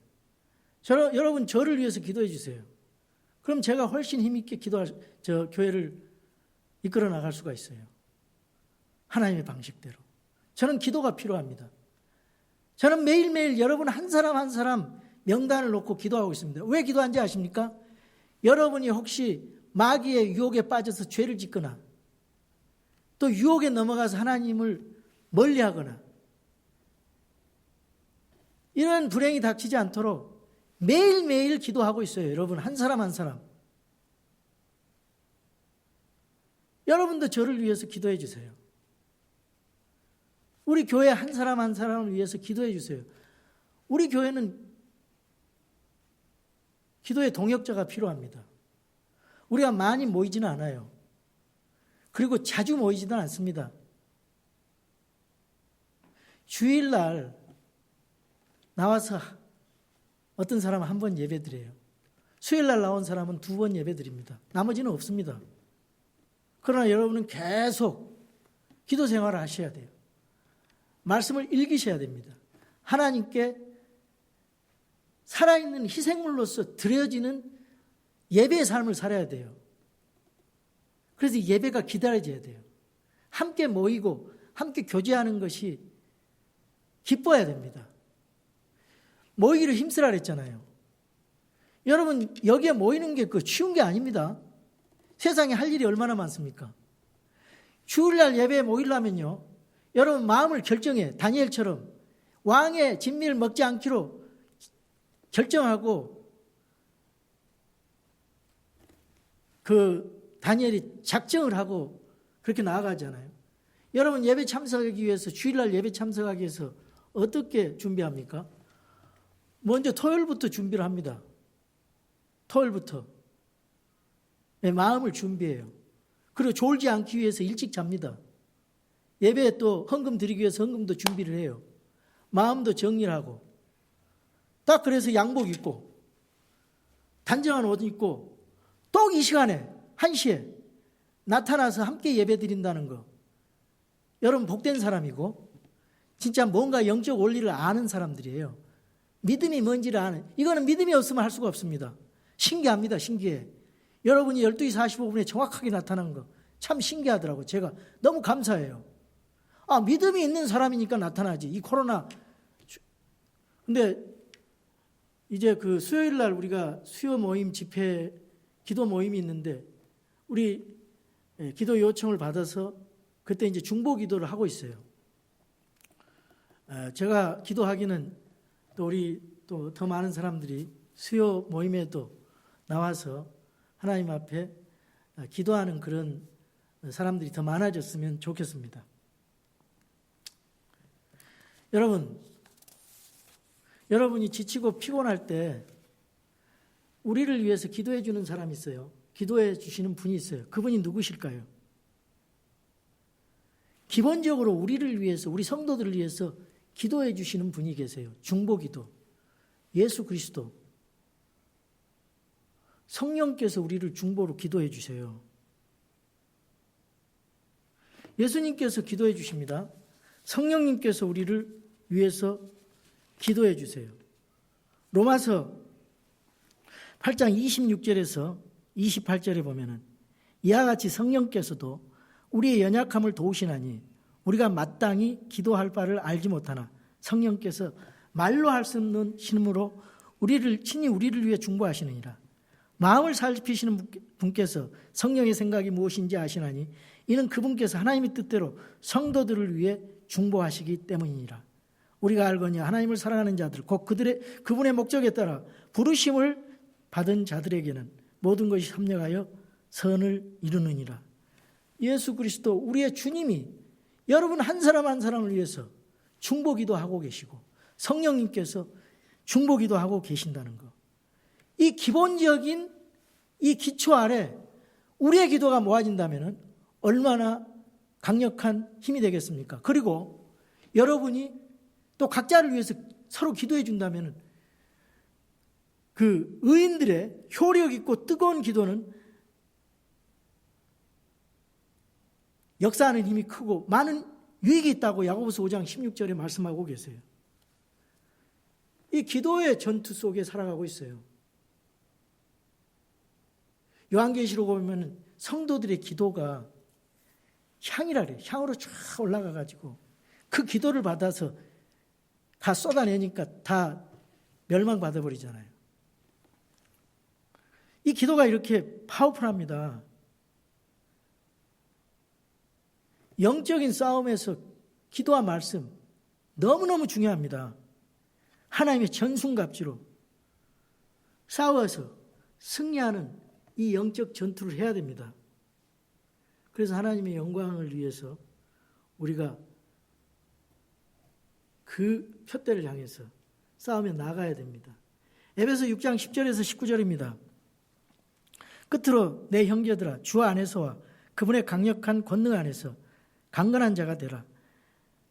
여러분 저를 위해서 기도해 주세요. 그럼 제가 훨씬 힘있게 교회를 이끌어 나갈 수가 있어요. 하나님의 방식대로. 저는 기도가 필요합니다. 저는 매일매일 여러분 한 사람 한 사람 명단을 놓고 기도하고 있습니다. 왜 기도하는지 아십니까? 여러분이 혹시 마귀의 유혹에 빠져서 죄를 짓거나 또 유혹에 넘어가서 하나님을 멀리하거나 이런 불행이 닥치지 않도록 매일매일 기도하고 있어요. 여러분 한 사람 한 사람. 여러분도 저를 위해서 기도해 주세요. 우리 교회 한 사람 한 사람을 위해서 기도해 주세요. 우리 교회는 기도의 동역자가 필요합니다. 우리가 많이 모이지는 않아요. 그리고 자주 모이지는 않습니다. 주일날 나와서 어떤 사람은 한 번 예배 드려요. 수요일날 나온 사람은 2번 예배 드립니다. 나머지는 없습니다. 그러나 여러분은 계속 기도 생활을 하셔야 돼요. 말씀을 읽으셔야 됩니다. 하나님께 살아있는 희생물로서 드려지는 예배의 삶을 살아야 돼요. 그래서 예배가 기다려져야 돼요. 함께 모이고 함께 교제하는 것이 기뻐야 됩니다. 모이기를 힘쓰라 그랬잖아요. 여러분 여기에 모이는 게 쉬운 게 아닙니다. 세상에 할 일이 얼마나 많습니까? 주일날 예배에 모이려면요. 여러분 마음을 결정해 다니엘처럼 왕의 진미를 먹지 않기로 결정하고 그 다니엘이 작정을 하고 그렇게 나아가잖아요. 여러분 예배 참석하기 위해서 주일날 예배 참석하기 위해서 어떻게 준비합니까? 먼저 토요일부터 준비를 합니다. 토요일부터 마음을 준비해요. 그리고 졸지 않기 위해서 일찍 잡니다. 예배에 또 헌금 드리기 위해서 헌금도 준비를 해요. 마음도 정리를 하고 딱 그래서 양복 입고 단정한 옷 입고 또 이 시간에 1시에 나타나서 함께 예배 드린다는 거 여러분 복된 사람이고 진짜 뭔가 영적 원리를 아는 사람들이에요. 믿음이 뭔지를 아는 이거는 믿음이 없으면 할 수가 없습니다. 신기합니다. 신기해. 여러분이 12시 45분에 정확하게 나타난 거 참 신기하더라고요. 제가 너무 감사해요. 믿음이 있는 사람이니까 나타나지. 이 코로나. 근데 이제 그 수요일 날 우리가 수요 모임 집회 기도 모임이 있는데 우리 기도 요청을 받아서 그때 이제 중보 기도를 하고 있어요. 제가 기도하기는 또 우리 또 더 많은 사람들이 수요 모임에도 나와서 하나님 앞에 기도하는 그런 사람들이 더 많아졌으면 좋겠습니다. 여러분이 지치고 피곤할 때 우리를 위해서 기도해 주는 사람이 있어요. 기도해 주시는 분이 있어요. 그분이 누구실까요? 기본적으로 우리를 위해서 우리 성도들을 위해서 기도해 주시는 분이 계세요. 중보기도. 예수 그리스도. 성령께서 우리를 중보로 기도해 주세요. 예수님께서 기도해 주십니다. 성령님께서 우리를 위해서 기도해 주세요. 로마서 8장 26절에서 28절에 보면은 이와 같이 성령께서도 우리의 연약함을 도우시나니 우리가 마땅히 기도할 바를 알지 못하나 성령께서 말로 할 수 없는 신음으로 친히 우리를 위해 중보하시느니라. 마음을 살피시는 분께서 성령의 생각이 무엇인지 아시나니 이는 그분께서 하나님의 뜻대로 성도들을 위해 중보하시기 때문이니라. 우리가 알거니 하나님을 사랑하는 자들 곧 그분의 목적에 따라 부르심을 받은 자들에게는 모든 것이 협력하여 선을 이루느니라. 예수 그리스도 우리의 주님이 여러분 한 사람 한 사람을 위해서 중보기도 하고 계시고 성령님께서 중보기도 하고 계신다는 것. 이 기본적인 이 기초 아래 우리의 기도가 모아진다면 얼마나 강력한 힘이 되겠습니까? 그리고 여러분이 또 각자를 위해서 서로 기도해 준다면 그 의인들의 효력 있고 뜨거운 기도는 역사하는 힘이 크고 많은 유익이 있다고 야고보서 5장 16절에 말씀하고 계세요. 이 기도의 전투 속에 살아가고 있어요. 요한계시록 보면 성도들의 기도가 향이라래. 향으로 쫙 올라가가지고 그 기도를 받아서 다 쏟아내니까 다 멸망받아버리잖아요. 이 기도가 이렇게 파워풀합니다. 영적인 싸움에서 기도와 말씀 너무너무 중요합니다. 하나님의 전순갑주로 싸워서 승리하는 이 영적 전투를 해야 됩니다. 그래서 하나님의 영광을 위해서 우리가 그 표대를 향해서 싸우며 나가야 됩니다. 에베소 6장 10절에서 19절입니다. 끝으로 내 형제들아 주 안에서와 그분의 강력한 권능 안에서 강건한 자가 되라.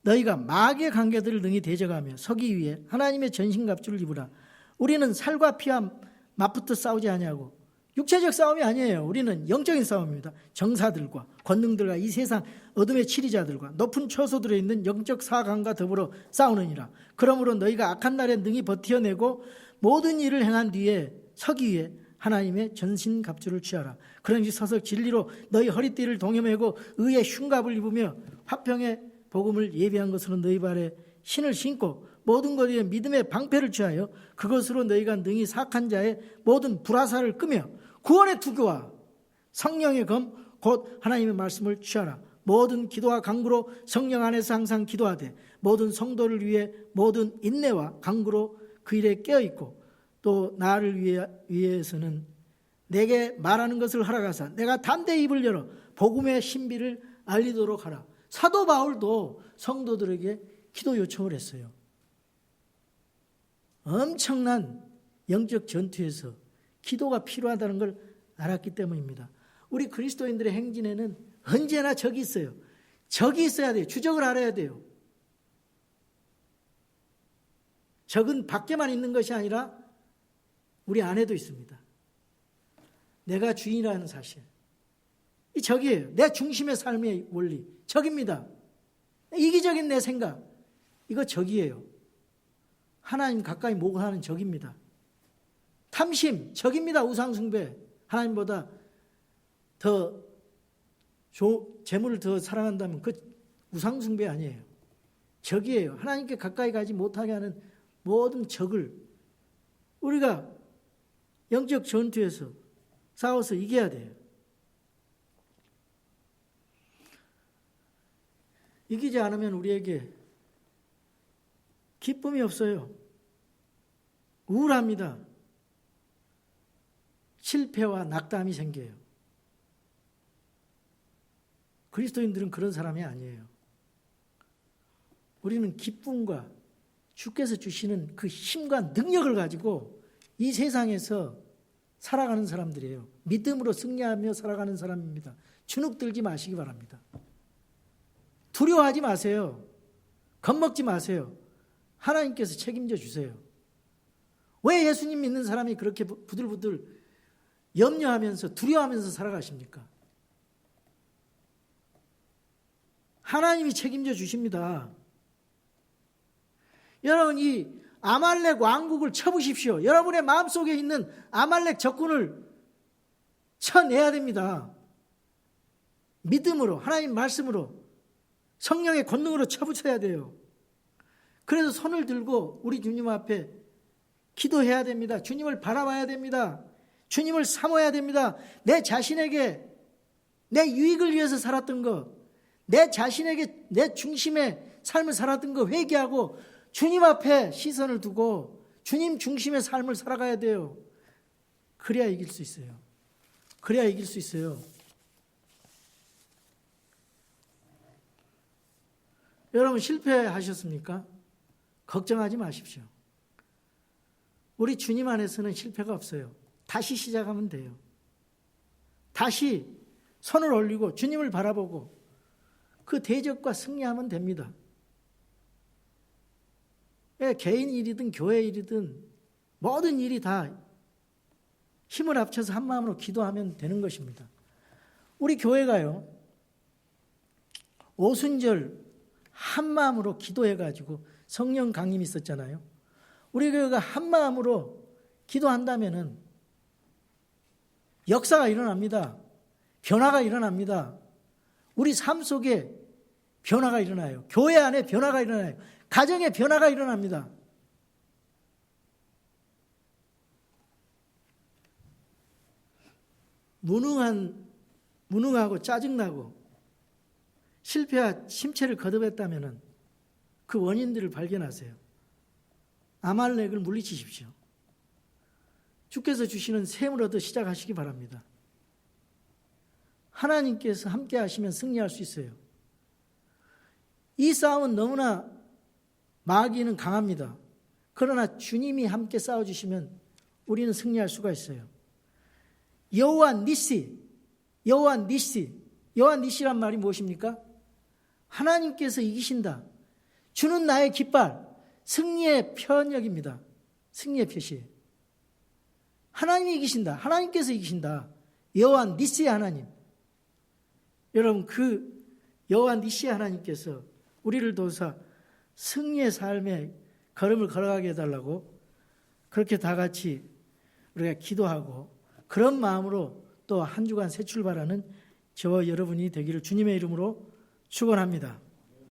너희가 마귀의 관계들을 능히 대적하며 서기 위해 하나님의 전신갑주를 입으라. 우리는 살과 피와 맞붙어 싸우지 아니하고 육체적 싸움이 아니에요. 우리는 영적인 싸움입니다. 정사들과 권능들과 이 세상 어둠의 치리자들과 높은 처소들에 있는 영적 사강과 더불어 싸우느니라. 그러므로 너희가 악한 날에 능히 버텨내고 모든 일을 행한 뒤에 서기 위해 하나님의 전신갑주를 취하라. 그런지 서서 진리로 너희 허리띠를 동여매고 의의 흉갑을 입으며 화평의 복음을 예비한 것으로 너희 발에 신을 신고 모든 것에 믿음의 방패를 취하여 그것으로 너희가 능히 사악한 자의 모든 불화살을 끄며 구원의 투교와 성령의 검 곧 하나님의 말씀을 취하라. 모든 기도와 간구로 성령 안에서 항상 기도하되 모든 성도를 위해 모든 인내와 간구로 그 일에 깨어있고 또 나를 위해서는 내게 말하는 것을 허락하사 내가 담대히 입을 열어 복음의 신비를 알리도록 하라. 사도 바울도 성도들에게 기도 요청을 했어요. 엄청난 영적 전투에서 기도가 필요하다는 걸 알았기 때문입니다. 우리 그리스도인들의 행진에는 언제나 적이 있어요. 적이 있어야 돼요. 주적을 알아야 돼요. 적은 밖에만 있는 것이 아니라 우리 안에도 있습니다. 내가 주인이라는 사실. 이 적이에요. 내 중심의 삶의 원리. 적입니다. 이기적인 내 생각. 이거 적이에요. 하나님 가까이 모험하는 적입니다. 탐심, 적입니다. 우상숭배. 하나님보다 더 재물을 더 사랑한다면 그 우상숭배 아니에요. 적이에요. 하나님께 가까이 가지 못하게 하는 모든 적을 우리가 영적 전투에서 싸워서 이겨야 돼요. 이기지 않으면 우리에게 기쁨이 없어요. 우울합니다. 실패와 낙담이 생겨요. 그리스도인들은 그런 사람이 아니에요. 우리는 기쁨과 주께서 주시는 그 힘과 능력을 가지고 이 세상에서 살아가는 사람들이에요. 믿음으로 승리하며 살아가는 사람입니다. 주눅들지 마시기 바랍니다. 두려워하지 마세요. 겁먹지 마세요. 하나님께서 책임져 주세요. 왜 예수님 믿는 사람이 그렇게 부들부들 염려하면서 두려워하면서 살아가십니까? 하나님이 책임져 주십니다. 여러분 이 아말렉 왕국을 쳐보십시오. 여러분의 마음속에 있는 아말렉 적군을 쳐내야 됩니다. 믿음으로 하나님 말씀으로 성령의 권능으로 쳐붙여야 돼요. 그래서 손을 들고 우리 주님 앞에 기도해야 됩니다. 주님을 바라봐야 됩니다. 주님을 사모해야 됩니다. 내 자신에게 내 유익을 위해서 살았던 것, 내 자신에게 내 중심의 삶을 살았던 거 회개하고 주님 앞에 시선을 두고 주님 중심의 삶을 살아가야 돼요. 그래야 이길 수 있어요. 그래야 이길 수 있어요. 여러분 실패하셨습니까? 걱정하지 마십시오. 우리 주님 안에서는 실패가 없어요. 다시 시작하면 돼요. 다시 손을 올리고 주님을 바라보고 그 대적과 승리하면 됩니다. 개인 일이든 교회 일이든 모든 일이 다 힘을 합쳐서 한 마음으로 기도하면 되는 것입니다. 우리 교회가요, 오순절 한 마음으로 기도해가지고 성령 강림이 있었잖아요. 우리 교회가 한 마음으로 기도한다면은 역사가 일어납니다. 변화가 일어납니다. 우리 삶 속에 변화가 일어나요. 교회 안에 변화가 일어나요. 가정에 변화가 일어납니다. 무능하고 짜증나고 실패와 침체를 거듭했다면 그 원인들을 발견하세요. 아말렉을 물리치십시오. 주께서 주시는 셈을 얻어 시작하시기 바랍니다. 하나님께서 함께 하시면 승리할 수 있어요. 이 싸움은 너무나 마귀는 강합니다. 그러나 주님이 함께 싸워주시면 우리는 승리할 수가 있어요. 여호와 니시, 여호와 니시란 말이 무엇입니까? 하나님께서 이기신다. 주는 나의 깃발, 승리의 편역입니다. 승리의 표시. 하나님이 이기신다. 하나님께서 이기신다. 여호와 니시의 하나님. 여러분, 그 여호와 니시의 하나님께서 우리를 도우사 승리의 삶의 걸음을 걸어가게 해달라고 그렇게 다 같이 우리가 기도하고 그런 마음으로 또 한 주간 새 출발하는 저와 여러분이 되기를 주님의 이름으로 축원합니다.